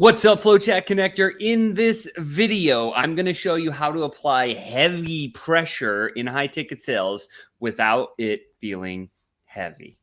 What's up, FlowChat Connector? In this video, I'm going to show you how to apply heavy pressure in high ticket sales without it feeling heavy.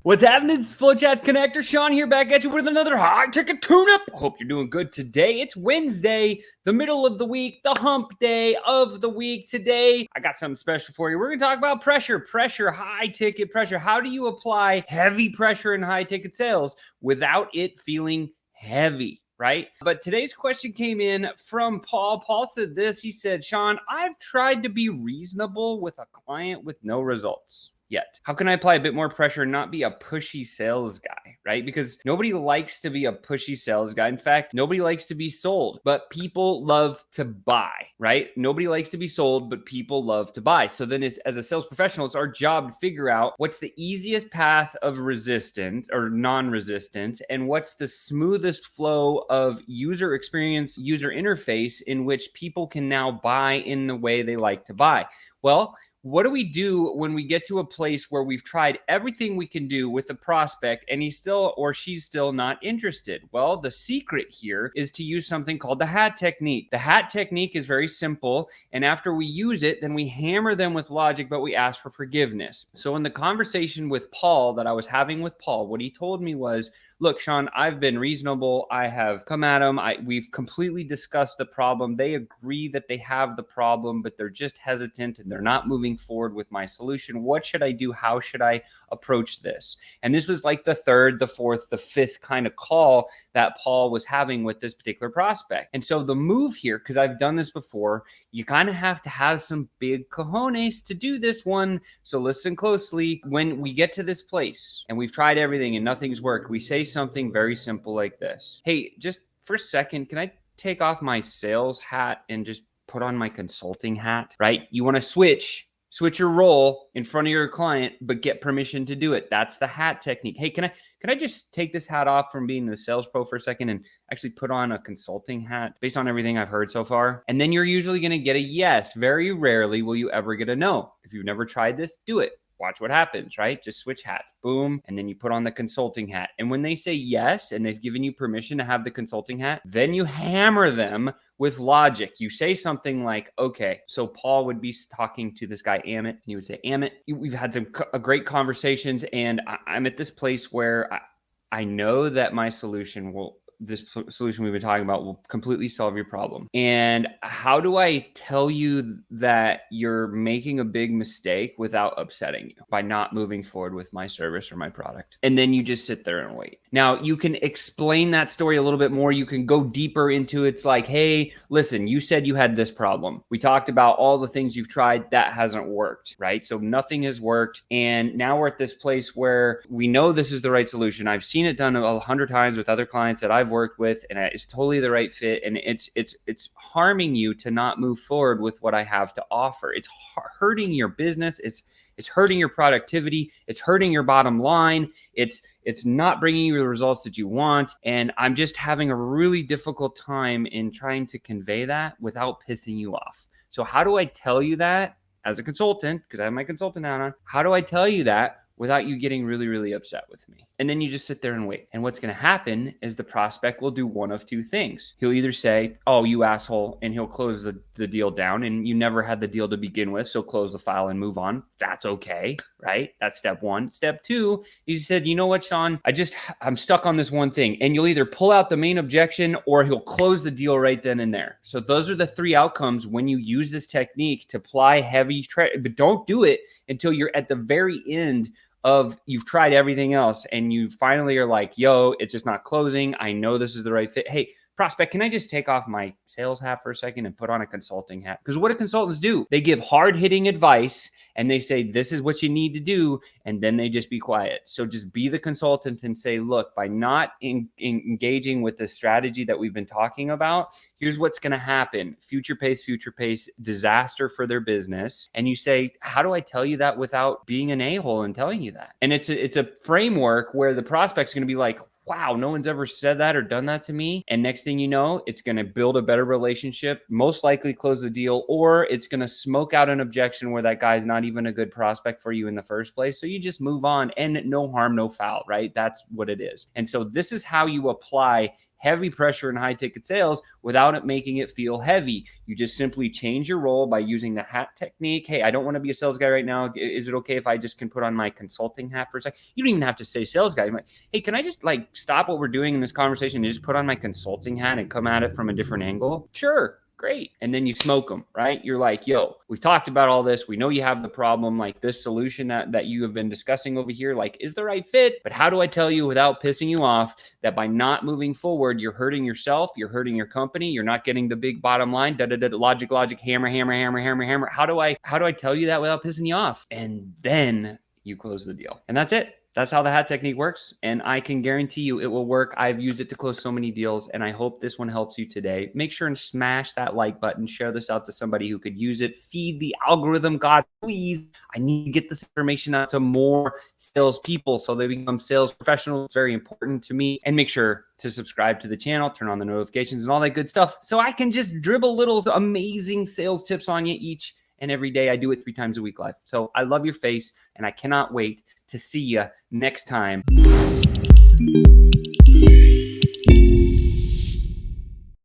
What's happening? It's FlowChat Connector. Sean here, back at you with another high ticket tune-up. Hope you're doing good today. It's Wednesday, the middle of the week, the hump day of the week. Today, I got something special for you. We're going to talk about pressure, high ticket pressure. How do you apply heavy pressure in high ticket sales without it feeling heavy? Right? But today's question came in from Paul. Paul said this. He said, Sean, I've tried to be reasonable with a client with no results yet. How can I apply a bit more pressure and not be a pushy sales guy, right? Because nobody likes to be a pushy sales guy. In fact, nobody likes to be sold, but people love to buy, right? Nobody likes to be sold, but people love to buy. So then as a sales professional, it's our job to figure out what's the easiest path of resistance or non-resistance, and what's the smoothest flow of user experience, user interface in which people can now buy in the way they like to buy. Well, what do we do when we get to a place where we've tried everything we can do with the prospect and he's still or she's still not interested? Well, the secret here is to use something called the hat technique. The hat technique is very simple, and after we use it, then we hammer them with logic, but we ask for forgiveness. So in the conversation with Paul that I was having with Paul, what he told me was, look, Sean, I've been reasonable. I have come at them. We've completely discussed the problem. They agree that they have the problem, but they're just hesitant and they're not moving forward with my solution. What should I do? How should I approach this? And this was like the third, the fourth, the fifth kind of call that Paul was having with this particular prospect. And so the move here, because I've done this before, you kind of have to have some big cojones to do this one. So listen closely. When we get to this place and we've tried everything and nothing's worked, we say something very simple like this. Hey, just for a second, can I take off my sales hat and just put on my consulting hat, right? You want to switch your role in front of your client, but get permission to do it. That's the hat technique. Hey, can I just take this hat off from being the sales pro for a second and actually put on a consulting hat based on everything I've heard so far? And then you're usually going to get a yes. Very rarely will you ever get a no. If you've never tried this, do it. Watch what happens, right? Just switch hats, boom, and then you put on the consulting hat. And when they say yes, and they've given you permission to have the consulting hat, then you hammer them with logic. You say something like, okay, so Paul would be talking to this guy, Amit, and he would say, Amit, we've had some great conversations, and I'm at this place where I know that my solution this solution we've been talking about will completely solve your problem. And how do I tell you that you're making a big mistake without upsetting you by not moving forward with my service or my product? And then you just sit there and wait. Now, you can explain that story a little bit more. You can go deeper into it. It's like, hey, listen, you said you had this problem. We talked about all the things you've tried that hasn't worked, right? So nothing has worked. And now we're at this place where we know this is the right solution. I've seen it done 100 times with other clients that I've worked with, and it's totally the right fit. And it's harming you to not move forward with what I have to offer. It's hurting your business. It's hurting your productivity. It's hurting your bottom line. It's not bringing you the results that you want. And I'm just having a really difficult time in trying to convey that without pissing you off. So how do I tell you that as a consultant, because I have my consultant hat on, how do I tell you that without you getting really, really upset with me? And then you just sit there and wait. And what's going to happen is the prospect will do one of two things. He'll either say, oh, you asshole, and he'll close the deal down, and you never had the deal to begin with, so close the file and move on. That's okay, right? That's step one. Step two, he said, you know what, Sean, I'm stuck on this one thing. And you'll either pull out the main objection or he'll close the deal right then and there. So those are the three outcomes when you use this technique to apply heavy, but don't do it until you're at the very end of you've tried everything else and you finally are like, yo, it's just not closing. I know this is the right fit. Hey, prospect, can I just take off my sales hat for a second and put on a consulting hat? Because what do consultants do? They give hard-hitting advice and they say, this is what you need to do. And then they just be quiet. So just be the consultant and say, look, by not engaging with the strategy that we've been talking about, here's what's going to happen. Future pace, disaster for their business. And you say, how do I tell you that without being an a-hole and telling you that? And it's a framework where the prospect's going to be like, wow, no one's ever said that or done that to me. And next thing you know, it's going to build a better relationship, most likely close the deal, or it's going to smoke out an objection where that guy's not even a good prospect for you in the first place. So you just move on, and no harm, no foul, right? That's what it is. And so this is how you apply heavy pressure in high ticket sales without it making it feel heavy. You just simply change your role by using the hat technique. Hey, I don't want to be a sales guy right now. Is it okay if I just can put on my consulting hat for a second? You don't even have to say sales guy. Like, hey, can I just like stop what we're doing in this conversation and just put on my consulting hat and come at it from a different angle? Sure. Great. And then you smoke them, right? You're like, yo, we've talked about all this. We know you have the problem. Like this solution that you have been discussing over here, like is the right fit. But how do I tell you without pissing you off that by not moving forward, you're hurting yourself, you're hurting your company, you're not getting the big bottom line, logic, hammer. How do I tell you that without pissing you off? And then you close the deal. And that's it. That's how the hat technique works. And I can guarantee you it will work. I've used it to close so many deals, and I hope this one helps you today. Make sure and smash that like button. Share this out to somebody who could use it. Feed the algorithm, God, please. I need to get this information out to more salespeople so they become sales professionals. It's very important to me. And make sure to subscribe to the channel, turn on the notifications and all that good stuff so I can just dribble little amazing sales tips on you each and every day. I do it 3 times a week live. So I love your face, and I cannot wait to see you next time.